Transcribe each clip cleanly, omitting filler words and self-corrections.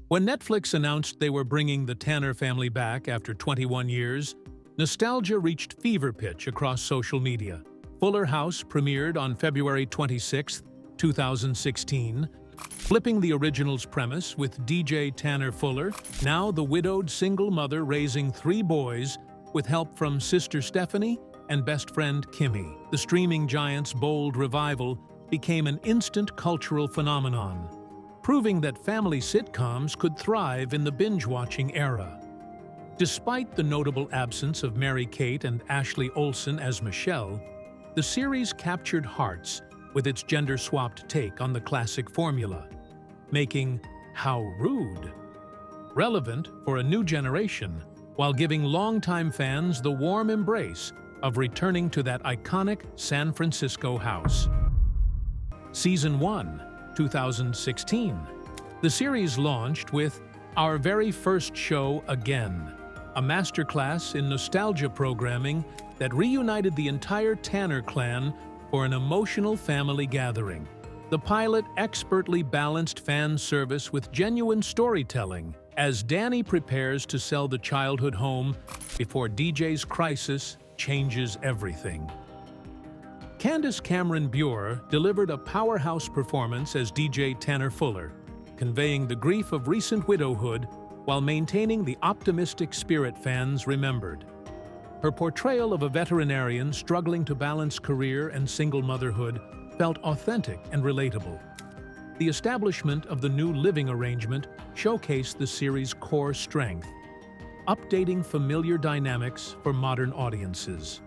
When Netflix announced they were bringing the Tanner family back after 21 years, nostalgia reached fever pitch across social media. Fuller House premiered on February 26, 2016, flipping the original's premise with DJ Tanner Fuller, now the widowed single mother raising 3 boys with help from sister Stephanie and best friend Kimmy. The streaming giant's bold revival became an instant cultural phenomenon, proving that family sitcoms could thrive in the binge-watching era. Despite the notable absence of Mary-Kate and Ashley Olsen as Michelle, the series captured hearts with its gender-swapped take on the classic formula, making How Rude relevant for a new generation while giving longtime fans the warm embrace of returning to that iconic San Francisco house. Season 1, 2016. The series launched with Our Very First Show Again, a masterclass in nostalgia programming that reunited the entire Tanner clan for an emotional family gathering. The pilot expertly balanced fan service with genuine storytelling as Danny prepares to sell the childhood home before DJ's crisis changes everything. Candace Cameron Bure delivered a powerhouse performance as DJ Tanner Fuller, conveying the grief of recent widowhood while maintaining the optimistic spirit fans remembered. Her portrayal of a veterinarian struggling to balance career and single motherhood felt authentic and relatable. The establishment of the new living arrangement showcased the series' core strength, updating familiar dynamics for modern audiences.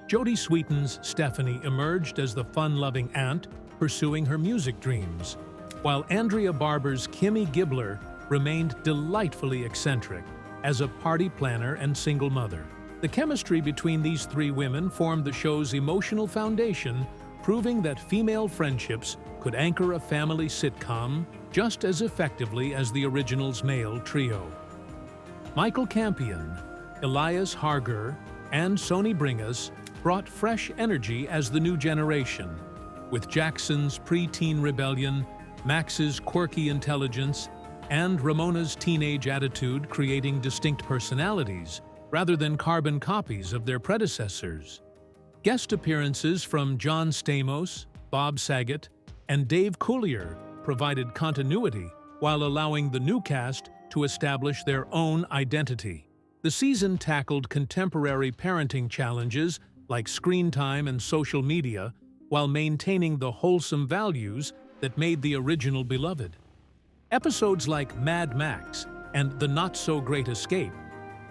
Jodie Sweetin's Stephanie emerged as the fun-loving aunt pursuing her music dreams, while Andrea Barber's Kimmy Gibbler remained delightfully eccentric as a party planner and single mother. The chemistry between these 3 women formed the show's emotional foundation, proving that female friendships could anchor a family sitcom just as effectively as the original's male trio. Michael Campion, Elias Harger, and Sony Bringas brought fresh energy as the new generation, with Jackson's preteen rebellion, Max's quirky intelligence, and Ramona's teenage attitude creating distinct personalities rather than carbon copies of their predecessors. Guest appearances from John Stamos, Bob Saget, and Dave Coulier provided continuity while allowing the new cast to establish their own identity. The season tackled contemporary parenting challenges like screen time and social media while maintaining the wholesome values that made the original beloved. Episodes like Mad Max and The Not-So-Great Escape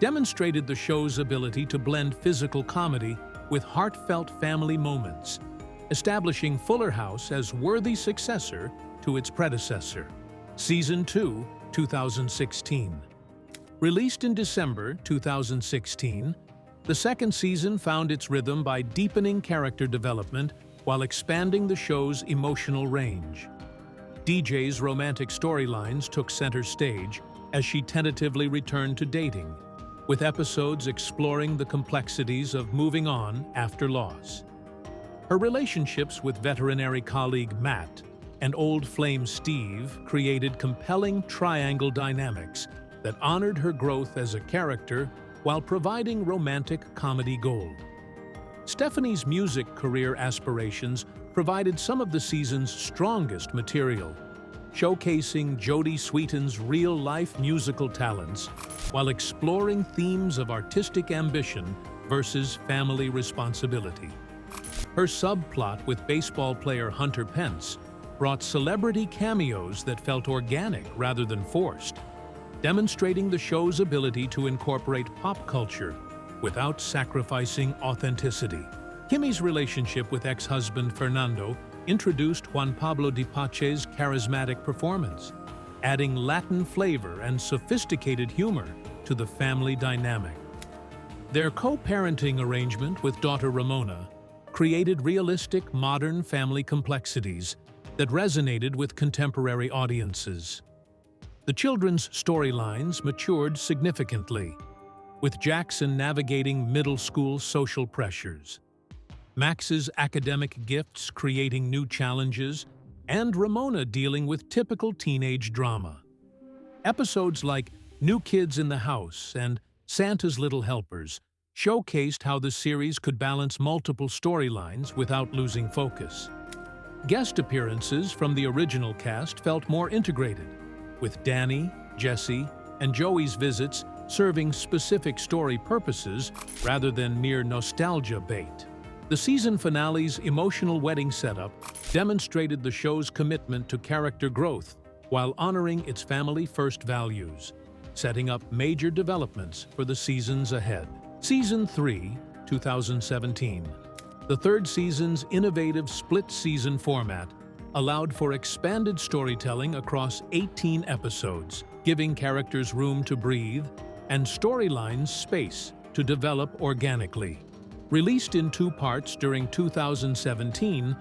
demonstrated the show's ability to blend physical comedy with heartfelt family moments, establishing Fuller House as worthy successor to its predecessor. Season 2, 2016. Released in December 2016, the second season found its rhythm by deepening character development while expanding the show's emotional range. DJ's romantic storylines took center stage as she tentatively returned to dating, with episodes exploring the complexities of moving on after loss. Her relationships with veterinary colleague Matt and old flame Steve created compelling triangle dynamics that honored her growth as a character while providing romantic comedy gold. Stephanie's music career aspirations provided some of the season's strongest material, showcasing Jodie Sweetin's real-life musical talents while exploring themes of artistic ambition versus family responsibility. Her subplot with baseball player Hunter Pence brought celebrity cameos that felt organic rather than forced, demonstrating the show's ability to incorporate pop culture without sacrificing authenticity. Kimmy's relationship with ex-husband Fernando introduced Juan Pablo Di Pace's charismatic performance, adding Latin flavor and sophisticated humor to the family dynamic. Their co-parenting arrangement with daughter Ramona created realistic, modern family complexities that resonated with contemporary audiences. The children's storylines matured significantly, with Jackson navigating middle school social pressures, Max's academic gifts creating new challenges, and Ramona dealing with typical teenage drama. Episodes like New Kids in the House and Santa's Little Helpers showcased how the series could balance multiple storylines without losing focus. Guest appearances from the original cast felt more integrated, with Danny, Jesse, and Joey's visits serving specific story purposes rather than mere nostalgia bait. The season finale's emotional wedding setup demonstrated the show's commitment to character growth while honoring its family-first values, setting up major developments for the seasons ahead. Season 3, 2017. The third season's innovative split-season format allowed for expanded storytelling across 18 episodes, giving characters room to breathe and storylines space to develop organically. Released in 2 parts during 2017,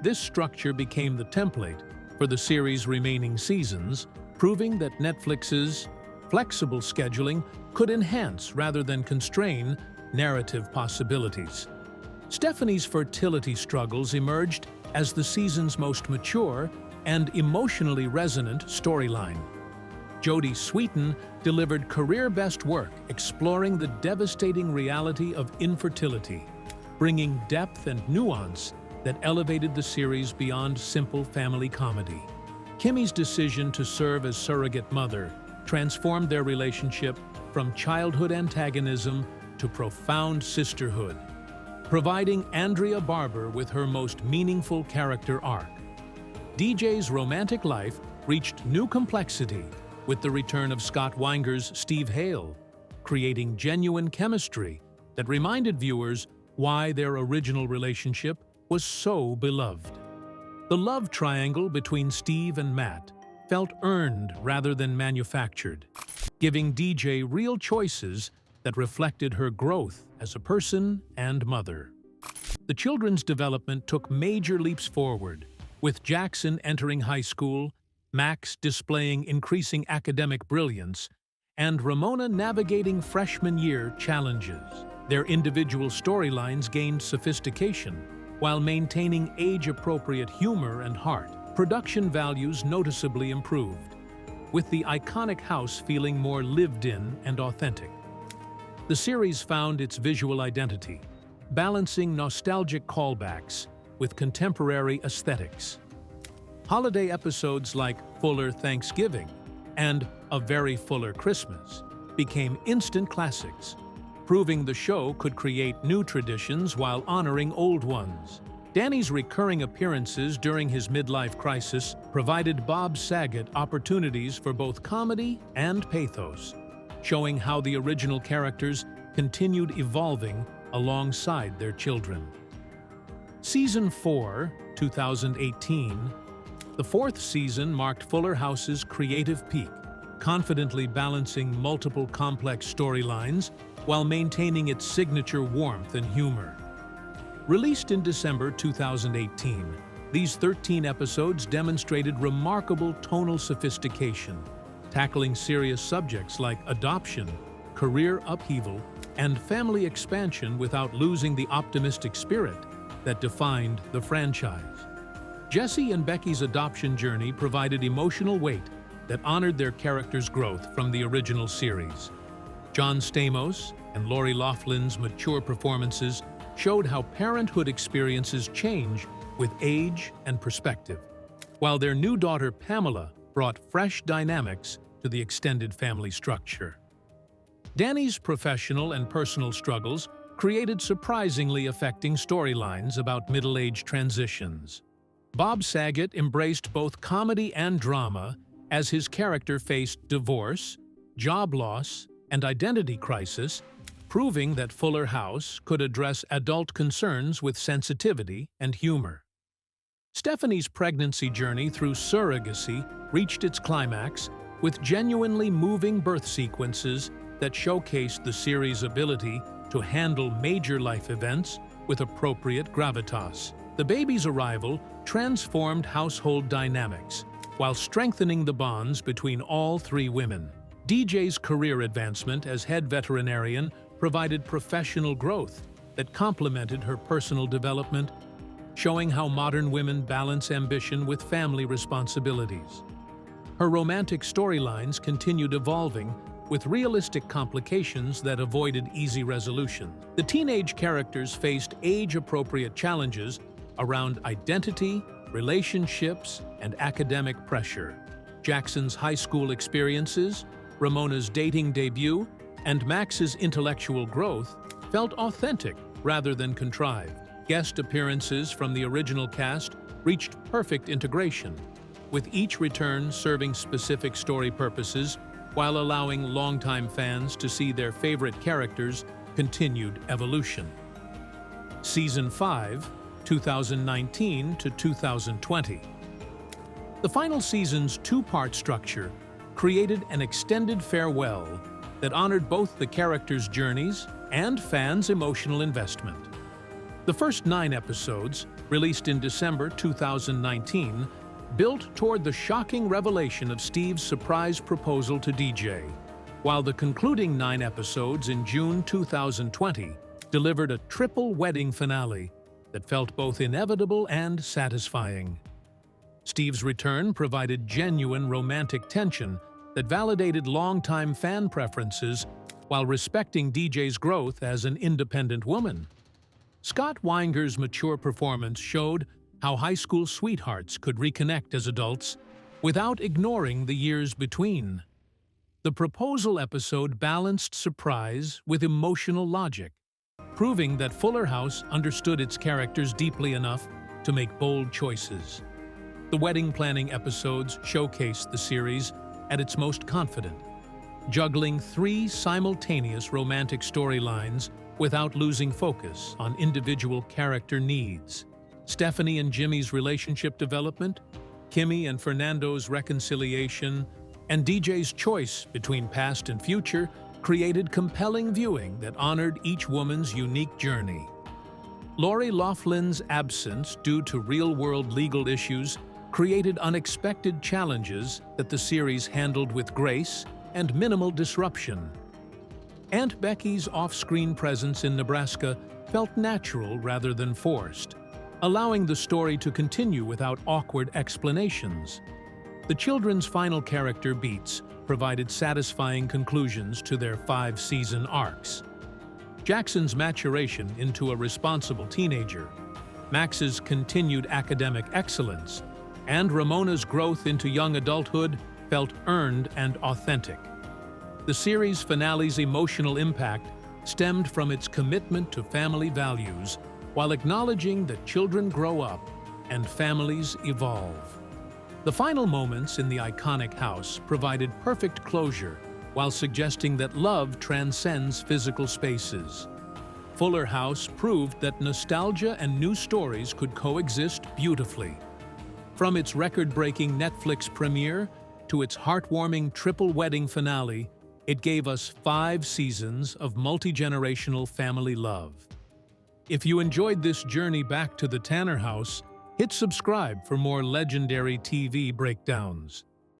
this structure became the template for the series' remaining seasons, proving that Netflix's flexible scheduling could enhance rather than constrain narrative possibilities. Stephanie's fertility struggles emerged as the season's most mature and emotionally resonant storyline. Jodie Sweetin delivered career-best work exploring the devastating reality of infertility, bringing depth and nuance that elevated the series beyond simple family comedy. Kimmy's decision to serve as surrogate mother transformed their relationship from childhood antagonism to profound sisterhood, providing Andrea Barber with her most meaningful character arc. DJ's romantic life reached new complexity with the return of Scott Weiger's Steve Hale, creating genuine chemistry that reminded viewers why their original relationship was so beloved. The love triangle between Steve and Matt felt earned rather than manufactured, giving DJ real choices that reflected her growth as a person and mother. The children's development took major leaps forward, with Jackson entering high school, Max displaying increasing academic brilliance, and Ramona navigating freshman year challenges. Their individual storylines gained sophistication, while maintaining age-appropriate humor and heart. Production values noticeably improved, with the iconic house feeling more lived-in and authentic. The series found its visual identity, balancing nostalgic callbacks with contemporary aesthetics. Holiday episodes like Fuller Thanksgiving and A Very Fuller Christmas became instant classics, proving the show could create new traditions while honoring old ones. Danny's recurring appearances during his midlife crisis provided Bob Saget opportunities for both comedy and pathos, showing how the original characters continued evolving alongside their children. Season 4, 2018. The fourth season marked Fuller House's creative peak, confidently balancing multiple complex storylines while maintaining its signature warmth and humor. Released in December 2018, these 13 episodes demonstrated remarkable tonal sophistication, tackling serious subjects like adoption, career upheaval, and family expansion without losing the optimistic spirit that defined the franchise. Jesse and Becky's adoption journey provided emotional weight that honored their characters' growth from the original series. John Stamos and Lori Loughlin's mature performances showed how parenthood experiences change with age and perspective, while their new daughter Pamela brought fresh dynamics to the extended family structure. Danny's professional and personal struggles created surprisingly affecting storylines about middle-age transitions. Bob Saget embraced both comedy and drama as his character faced divorce, job loss, and identity crisis, proving that Fuller House could address adult concerns with sensitivity and humor. Stephanie's pregnancy journey through surrogacy reached its climax with genuinely moving birth sequences that showcased the series' ability to handle major life events with appropriate gravitas. The baby's arrival transformed household dynamics while strengthening the bonds between all three women. DJ's career advancement as head veterinarian provided professional growth that complemented her personal development, showing how modern women balance ambition with family responsibilities. Her romantic storylines continued evolving, with realistic complications that avoided easy resolution. The teenage characters faced age-appropriate challenges around identity, relationships, and academic pressure. Jackson's high school experiences, Ramona's dating debut, and Max's intellectual growth felt authentic rather than contrived. Guest appearances from the original cast reached perfect integration, with each return serving specific story purposes while allowing longtime fans to see their favorite characters' continued evolution. Season 5, 2019 to 2020. The final season's two-part structure created an extended farewell that honored both the characters' journeys and fans' emotional investment. The first 9 episodes, released in December 2019, built toward the shocking revelation of Steve's surprise proposal to DJ, while the concluding 9 episodes in June 2020 delivered a triple wedding finale that felt both inevitable and satisfying. Steve's return provided genuine romantic tension that validated longtime fan preferences while respecting DJ's growth as an independent woman. Scott Weiger's mature performance showed how high school sweethearts could reconnect as adults without ignoring the years between. The proposal episode balanced surprise with emotional logic, proving that Fuller House understood its characters deeply enough to make bold choices. The wedding planning episodes showcased the series at its most confident, juggling 3 simultaneous romantic storylines without losing focus on individual character needs. Stephanie and Jimmy's relationship development, Kimmy and Fernando's reconciliation, and DJ's choice between past and future created compelling viewing that honored each woman's unique journey. Lori Loughlin's absence due to real-world legal issues created unexpected challenges that the series handled with grace and minimal disruption. Aunt Becky's off-screen presence in Nebraska felt natural rather than forced, allowing the story to continue without awkward explanations. The children's final character beats provided satisfying conclusions to their 5-season arcs. Jackson's maturation into a responsible teenager, Max's continued academic excellence, and Ramona's growth into young adulthood felt earned and authentic. The series finale's emotional impact stemmed from its commitment to family values while acknowledging that children grow up and families evolve. The final moments in the iconic house provided perfect closure while suggesting that love transcends physical spaces. Fuller House proved that nostalgia and new stories could coexist beautifully. From its record-breaking Netflix premiere to its heartwarming triple wedding finale, it gave us 5 seasons of multi-generational family love. If you enjoyed this journey back to the Tanner House, hit subscribe for more legendary TV breakdowns.